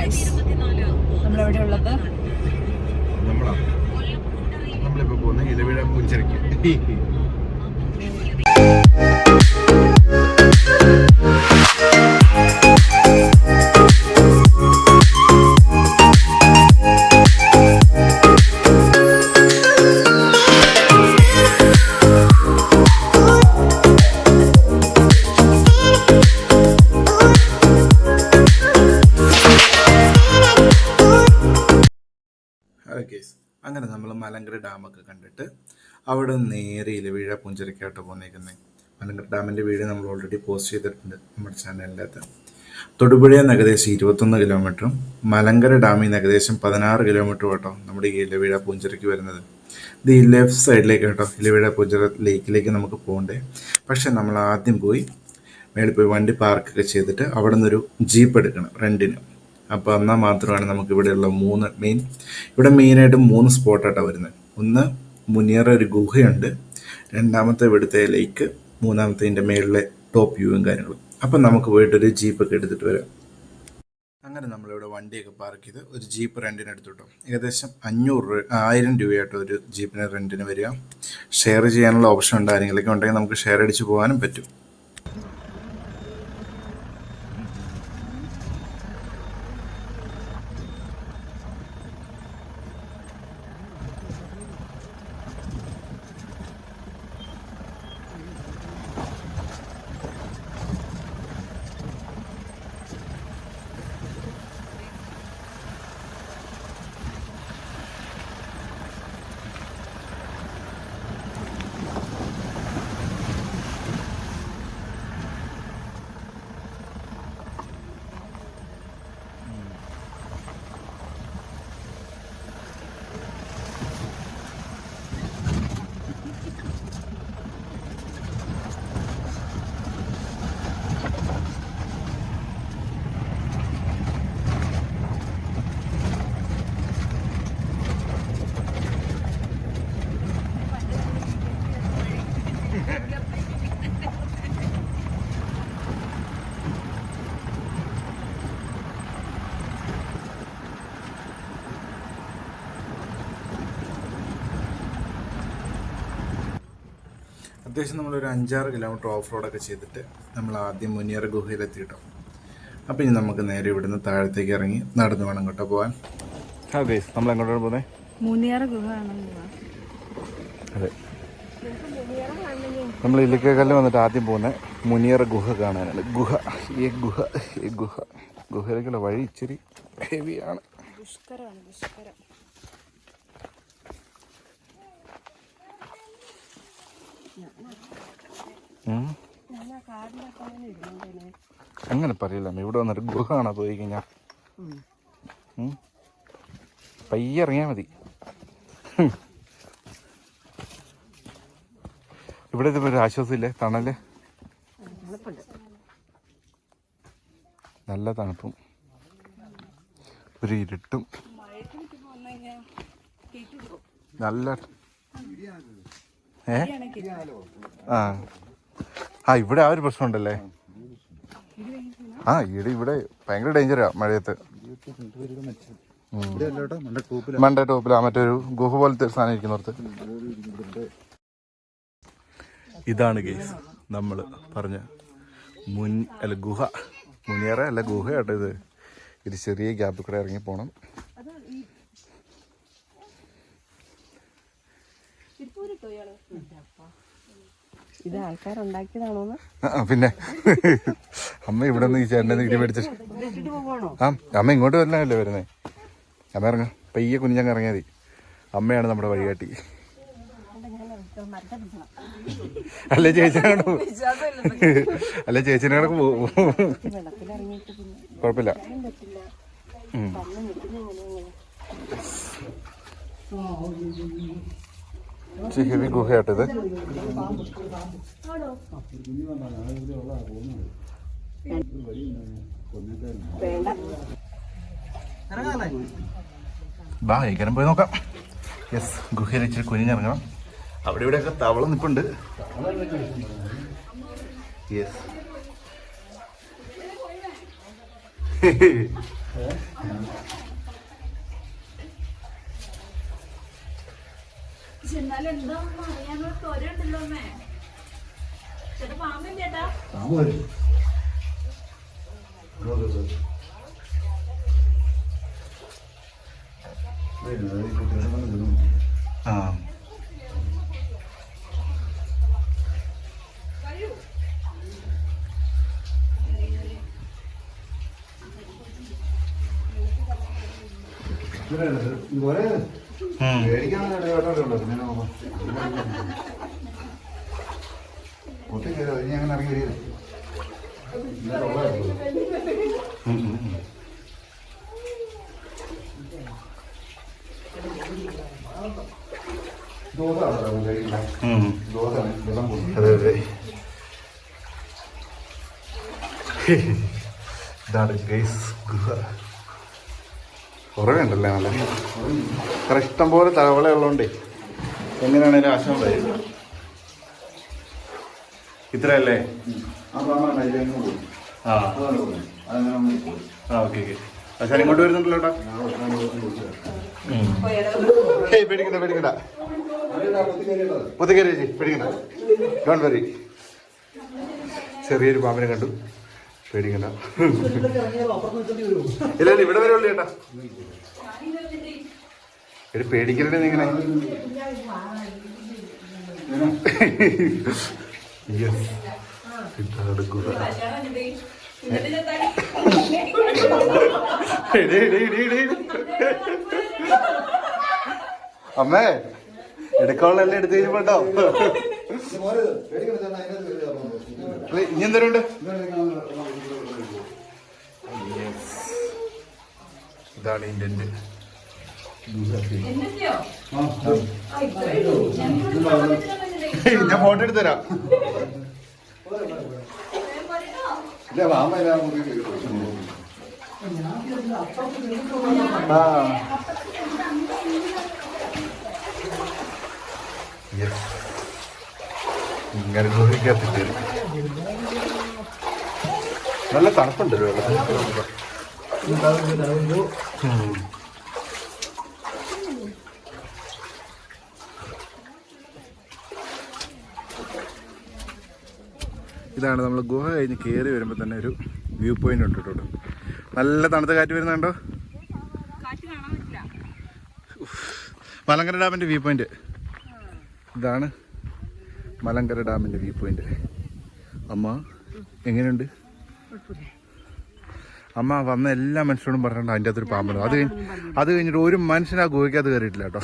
Guys. നമ്മളെവിടെ ഉള്ളത്? നമ്മളിപ്പോ പോകുന്ന ഇലവിഴ പൂഞ്ചിറയ്ക്ക്. അങ്ങനെ നമ്മൾ മലങ്കര ഡാമൊക്കെ കണ്ടിട്ട് അവിടെ നേരെ ഇലവിഴ പൂഞ്ചിറയ്ക്കായിട്ട് പോന്നേക്കുന്നത്. മലങ്കര ഡാമിൻ്റെ വീഡിയോ നമ്മൾ ഓൾറെഡി പോസ്റ്റ് ചെയ്തിട്ടുണ്ട് നമ്മുടെ ചാനലിനകത്ത്. തൊടുപുഴയിൽ നിന്ന് ഏകദേശം 21 കിലോമീറ്ററും മലങ്കര ഡാമിൽ നിന്ന് ഏകദേശം 16 കിലോമീറ്റർ കേട്ടോ നമ്മുടെ ഈ ഇലവിഴ പൂഞ്ചിറയ്ക്ക് വരുന്നത്. ഇത് ഈ ലെഫ്റ്റ് സൈഡിലേക്ക് കേട്ടോ ഇലവിഴ പൂഞ്ചിറ ലേക്കിലേക്ക് നമുക്ക് പോകണ്ടേ. പക്ഷെ നമ്മൾ ആദ്യം പോയി മേളിൽ പോയി വണ്ടി പാർക്കൊക്കെ ചെയ്തിട്ട് അവിടെ നിന്നൊരു ജീപ്പ് എടുക്കണം റെൻറ്റിന്. അപ്പോൾ എന്നാൽ മാത്രമാണ് നമുക്ക് ഇവിടെയുള്ള ഇവിടെ മെയിനായിട്ട് 3 സ്പോട്ടായിട്ടാണ് വരുന്നത്. ഒന്ന് മുനിയറ ഒരു ഗുഹയുണ്ട്, രണ്ടാമത്തെ ഇവിടുത്തെ ലേക്ക്, മൂന്നാമത്തെ ഇതിൻ്റെ മേളിലെ ടോപ്പ് വ്യൂവും കാര്യങ്ങളും. അപ്പം നമുക്ക് പോയിട്ടൊരു ജീപ്പൊക്കെ എടുത്തിട്ട് വരാം. അങ്ങനെ നമ്മളിവിടെ വണ്ടിയൊക്കെ പാർക്ക് ചെയ്ത് ഒരു ജീപ്പ് റെൻറ്റിന് എടുത്തു കിട്ടും. ഏകദേശം 1000 രൂപയായിട്ട് ഒരു ജീപ്പിന് റെൻറ്റിന് വരിക. ഷെയർ ചെയ്യാനുള്ള ഓപ്ഷൻ ഉണ്ട്. ആരെങ്കിലൊക്കെ ഉണ്ടെങ്കിൽ നമുക്ക് ഷെയർ അടിച്ച് പോകാനും പറ്റും. അത്യാവശ്യം നമ്മളൊരു 5-6 കിലോമീറ്റർ ഓഫ് റോഡൊക്കെ ചെയ്തിട്ട് നമ്മൾ ആദ്യം മുനിയറ ഗുഹയിലെത്തിയിട്ടോ. അപ്പോൾ ഇനി നമുക്ക് നേരെ ഇവിടുന്ന് താഴത്തേക്ക് ഇറങ്ങി നടന്നു വേണം കേട്ടോ പോകാൻ. നമ്മൾ എങ്ങോട്ടാണ് പോകുന്നത്? മുനിയറ ഗുഹ. അതെ, നമ്മൾ ഇല്ലിക്കക്കല്ല് വന്നിട്ട് ആദ്യം പോകുന്നത് മുനിയറ ഗുഹ കാണാനാണ്. ഗുഹയിലേക്കുള്ള വഴി ഇച്ചിരി ഹെവിയാണ്. അങ്ങനെ പറയില്ല, ഇവിടെ വന്നിട്ട് ഗുഹ കാണാൻ പോയി കഴിഞ്ഞാൽ പയ്യെ ഇറങ്ങിയാൽ മതി. ഇവിടെ ഇതിപ്പോ ഒരു ആശ്വാസമില്ലേ, തണല്, നല്ല തണുപ്പും ഒരു ഇരുട്ടും നല്ല. ഇവിടെ ആ ഒരു പ്രശ്നമുണ്ടല്ലേ. ഇവിടെ ഭയങ്കര ഡേഞ്ചറാ മഴയത്ത്. മണ്ടേ ടോപ്പിലാ മറ്റൊരു ഗുഹ പോലത്തെ സാധനം ഇരിക്കുന്നോർത്ത്. ഇതാണ് ഗൈസ് നമ്മൾ പറഞ്ഞ ഗുഹ. മുനിയറ അല്ല, ഗുഹ കേട്ടോ ഇത്. ഒരു ചെറിയ ഗ്യാപ്പിൽ കൂടെ ഇറങ്ങി പോണം. ഇത് ആൾക്കാരുണ്ടാക്കിയതാണോന്ന്? പിന്നെ അമ്മ ഇവിടെ നിന്ന് ഈ ചേട്ടനെ ഇടി മേടിച്ച അമ്മ ഇങ്ങോട്ട് വരണല്ലേ വരുന്നേ. അമ്മ ഇറങ്ങ, പയ്യെ കുഞ്ഞങ്ങ് ഇറങ്ങിയാൽ മതി. അമ്മയാണ് നമ്മുടെ വഴികാട്ടി. അല്ല ചേച്ചിനോട് പോകും, കുഴപ്പമില്ല. ഹെവി ഗുഹയാട്ടത്. ബാ കഴിക്കാനും പോയി നോക്കാം. യെസ്, ഗുഹയിൽ ഇച്ചിരി കുനിഞ്ഞിറങ്ങണം. അവിടെ ഇവിടെയൊക്കെ തവള നിൽപ്പുണ്ട്. യെസ് ആ അതെ അതെ. ഇതാണ് ഗൈസ് ഗുഹ. കുറേ ഉണ്ടല്ലേ നല്ല അത്ര ഇഷ്ടം പോലെ തവള ഉള്ളതുകൊണ്ടേ എങ്ങനെയാണേലും ആശം വരും. ഇത്രയല്ലേ? ആ ഓക്കെ ഓക്കെ. പക്ഷേ ഇങ്ങോട്ട് വരുന്നുണ്ടല്ലോ ഏട്ടാ. ഏയ് പേടിക്കണ്ട പേടിക്കണ്ട, ഒത്തുകയറി ചേച്ചി പേടിക്കണ്ട, ഡോണ്ട് വറി. ചെറിയൊരു പാമ്പിനെ കണ്ടു, പേടിക്കണ്ട. ഇല്ല ഇല്ല ഇവിടെ വരുള്ളൂ ചേട്ടാ. ഒരു പേടിക്കലേ നിങ്ങനെ. അമ്മേ എടുക്കാനുള്ളതെല്ലാം എടുത്തു കഴിഞ്ഞപ്പോട്ടോ. ഇനി എന്തോരുണ്ട്? ഇതാണ് ഇന്ത്യൻ്റെ ഞാൻ ഫോട്ടോ എടുത്തു തരാം. ഇങ്ങനെ ഗുഹയ്ക്കകത്തിട്ട് നല്ല തണുപ്പുണ്ട് വെള്ളത്തിൽ. ഇതാണ് നമ്മൾ ഗുഹ കഴിഞ്ഞ് കയറി വരുമ്പോൾ തന്നെ ഒരു വ്യൂ പോയിന്റ് ഉണ്ട് കേട്ടോ. നല്ല തണുത്ത കാറ്റ് വരുന്നുണ്ടോ? മലങ്കര ഡാമിൻ്റെ വ്യൂ പോയിന്റ് ഇതാണ്. മലങ്കര ഡാമിൻ്റെ വ്യൂ പോയിന്റ്. അമ്മ എങ്ങനെയുണ്ട്? അമ്മ വന്ന എല്ലാ മനുഷ്യരോടും പറഞ്ഞിട്ടുണ്ട് അതിൻ്റെ അകത്തൊരു പാമ്പുണ്ട്. അത് കഴിഞ്ഞിട്ട് ഒരു മനുഷ്യൻ ആ ഗുഹയ്ക്കകത്ത് കയറിയിട്ടില്ല കേട്ടോ.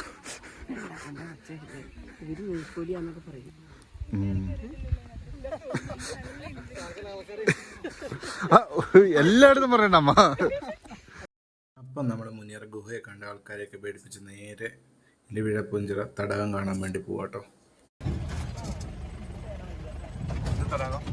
എല്ലായിടത്തും പറയണ്ട അമ്മ. അപ്പം നമ്മുടെ മുനിയറ ഗുഹയെ കണ്ട ആൾക്കാരെയൊക്കെ പേടിപ്പിച്ച് നേരെ ഇലവിഴപ്പുഞ്ചിറ തടാകം കാണാൻ വേണ്ടി പോവാട്ടോ. തടാകം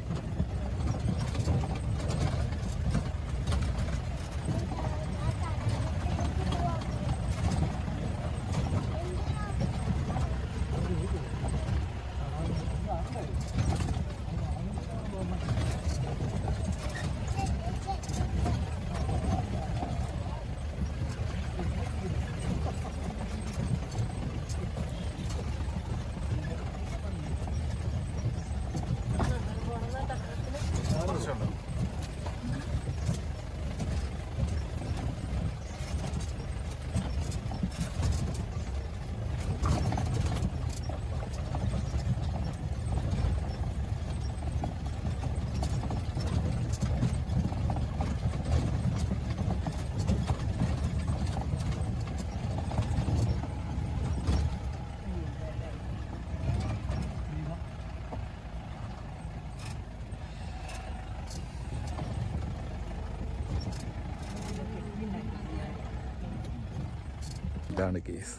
ഇതാണ് കേസ്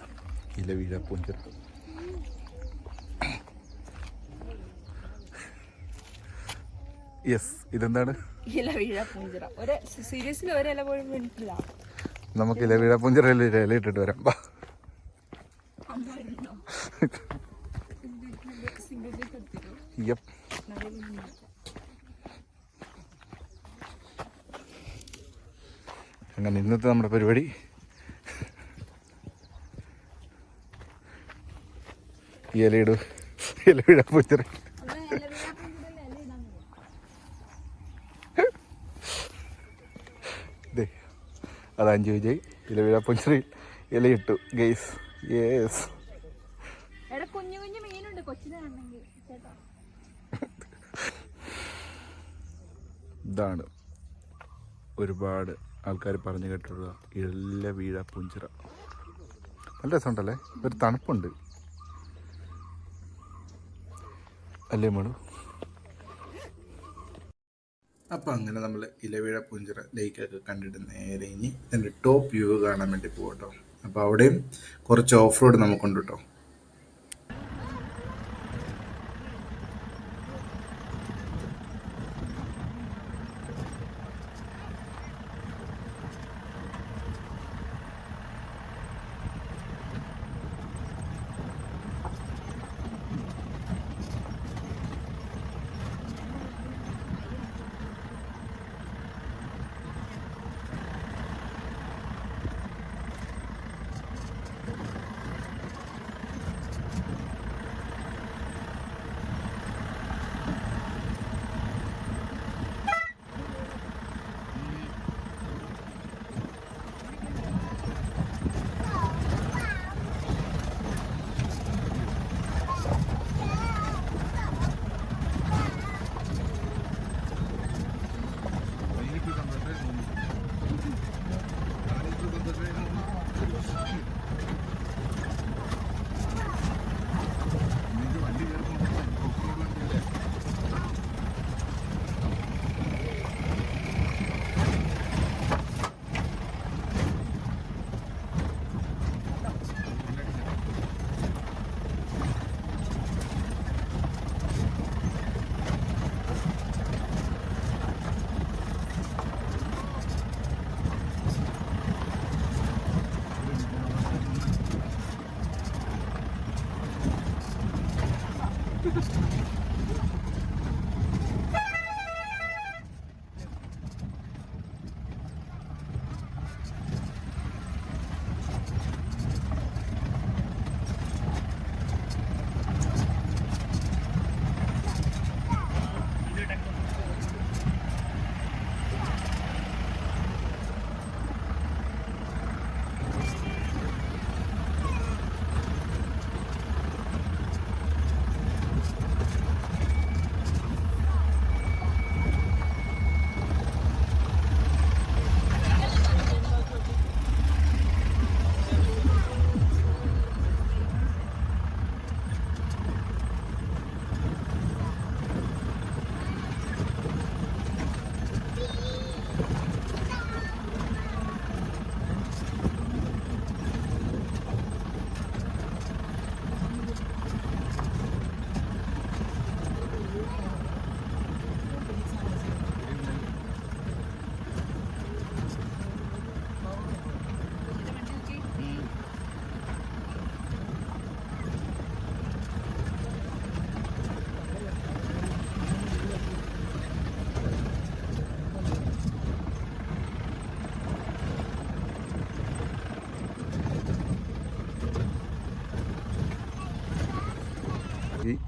ഇലവിഴപ്പുഞ്ചിറ. യെസ്, ഇതെന്താണ്? ഇലവിഴപ്പുഞ്ചിറ. സീരിയസ്ലി ഒരു ഇല പോലും വീണിട്ടില്ല. നമുക്ക് ഇലവിഴപ്പുഞ്ചിറയിൽ ഒരു ഇല ഇട്ടിട്ട് വരാം. അങ്ങനെ ഇന്നത്തെ നമ്മുടെ പരിപാടി ഇല വീഴാൻ പൂഞ്ചിറ. അത് 5 വിജയ് ഇല വീഴാൻ പൂഞ്ചിറയിൽ ഇലയിട്ടു ഗെയ്സ്. യേസ്, ഇതാണ് ഒരുപാട് ആൾക്കാർ പറഞ്ഞു കേട്ടിട്ടുള്ള ഇല വീഴാ പൂഞ്ചിറ. നല്ല രസമുണ്ടല്ലേ, ഒരു തണുപ്പുണ്ട് അല്ലേ മേളു? അപ്പം അങ്ങനെ നമ്മൾ ഇലവീഴ പൂഞ്ചിറ ലേക്കൊക്കെ കണ്ടിട്ട് നേരെ ഇനി ഇതിൻ്റെ ടോപ്പ് വ്യൂ കാണാൻ വേണ്ടി പോകും കേട്ടോ. അപ്പോൾ അവിടെയും കുറച്ച് ഓഫ് റോഡ് നമുക്കുണ്ട് കേട്ടോ.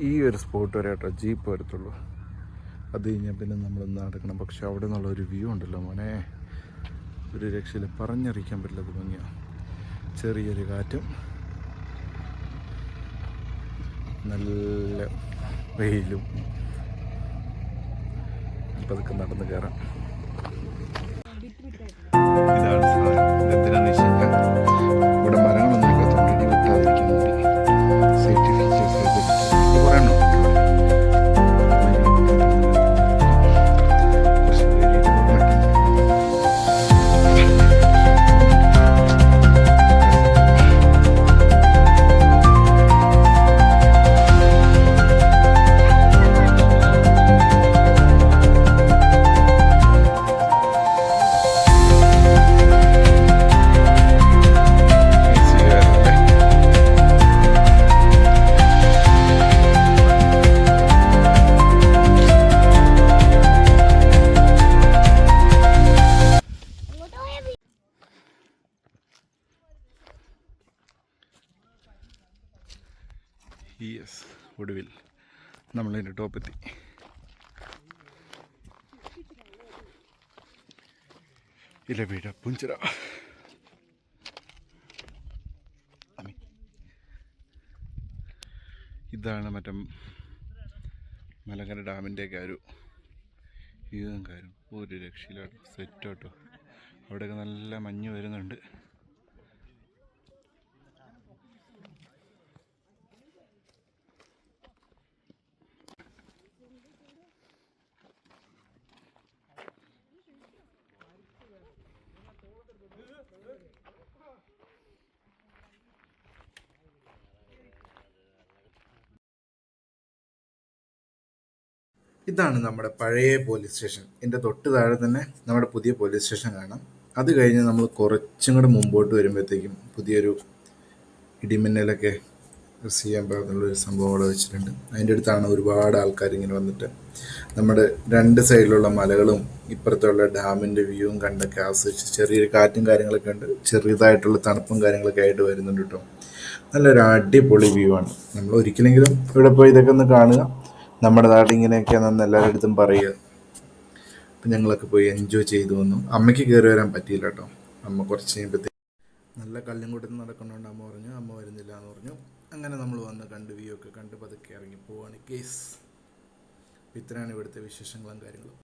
ഈ ഒരു സ്പോട്ട് വരെ കേട്ടോ ജീപ്പ് വരത്തുള്ളൂ. അത് കഴിഞ്ഞാൽ പിന്നെ നമ്മൾ നടക്കണം. പക്ഷെ അവിടെ നിന്നുള്ള ഒരു വ്യൂ ഉണ്ടല്ലോ മോനെ, ഒരു രക്ഷയിൽ പറഞ്ഞറിയിക്കാൻ പറ്റില്ല. ഭംഗിയാണ്. ചെറിയൊരു കാറ്റും നല്ല വെയിലും. പതുക്കെ നടന്ന് കയറാം. ഇതാണ് എന്തിനാന്ന് വെച്ചാൽ ഇവിടെ മരങ്ങളൊന്നും ഇല്ലാത്തതുകൊണ്ട് ഇടി വെട്ടാതിരിക്കാൻ വേണ്ടി സേഫ്റ്റി ഫീച്ചേഴ്സ് കുറേ എണ്ണം യെസ്, ഒടുവിൽ നമ്മളതിൻ്റെ ടോപ്പെത്തി. ഇലവീഴ പുഞ്ചിറ. ഇതാണ് മറ്റേ മലങ്കര ഡാമിൻ്റെയൊക്കെ ഒരു വ്യൂവും കാര്യം. ഒരു രക്ഷയിലാണ്, സെറ്റ് കേട്ടോ. അവിടെയൊക്കെ നല്ല മഞ്ഞ് വരുന്നുണ്ട്. ഇതാണ് നമ്മുടെ പഴയ പോലീസ് സ്റ്റേഷൻ. ഇതിൻ്റെ തൊട്ട് താഴെ തന്നെ നമ്മുടെ പുതിയ പോലീസ് സ്റ്റേഷൻ കാണാം. അത് കഴിഞ്ഞ് നമ്മൾ കുറച്ചും കൂടെ മുമ്പോട്ട് വരുമ്പോഴത്തേക്കും പുതിയൊരു ഇടിമിന്നലൊക്കെ ചെയ്യാൻ പാകത്തിനുള്ളൊരു സംഭവം അവിടെ വെച്ചിട്ടുണ്ട്. അതിൻ്റെ അടുത്താണ് ഒരുപാട് ആൾക്കാർ ഇങ്ങനെ വന്നിട്ട് നമ്മുടെ രണ്ട് സൈഡിലുള്ള മലകളും ഇപ്പുറത്തുള്ള ഡാമിൻ്റെ വ്യൂവും കണ്ടൊക്കെ ആസ്വദിച്ച്, ചെറിയൊരു കാറ്റും കാര്യങ്ങളൊക്കെ ഉണ്ട്, ചെറിയതായിട്ടുള്ള തണുപ്പും കാര്യങ്ങളൊക്കെ ആയിട്ട് വരുന്നുണ്ട് കേട്ടോ. നല്ലൊരു അടിപൊളി വ്യൂ ആണ്. നമ്മൾ ഒരിക്കലെങ്കിലും ഇവിടെ പോയി ഇതൊക്കെ ഒന്ന് കാണുക. നമ്മുടെ നാട്ടിൽ ഇങ്ങനെയൊക്കെയാണെന്ന് എല്ലാവരുടെ അടുത്തും പറയുക. അപ്പം ഞങ്ങളൊക്കെ പോയി എൻജോയ് ചെയ്തു വന്നു. അമ്മയ്ക്ക് കയറി വരാൻ പറ്റിയില്ല കേട്ടോ. അമ്മ കുറച്ച് കഴിയുമ്പോഴത്തേക്ക് നല്ല കല്ലും കൂട്ടത്തിൽ നടക്കുന്നതുകൊണ്ട് അമ്മ പറഞ്ഞു അമ്മ വരുന്നില്ല എന്ന് പറഞ്ഞു. അങ്ങനെ നമ്മൾ വന്ന് കണ്ട് വ്യൂ ഒക്കെ കണ്ട് പതുക്കെ ഇറങ്ങി പോവാണ് കേസ്. ഇത്രയാണ് ഇവിടുത്തെ വിശേഷങ്ങളും കാര്യങ്ങളും.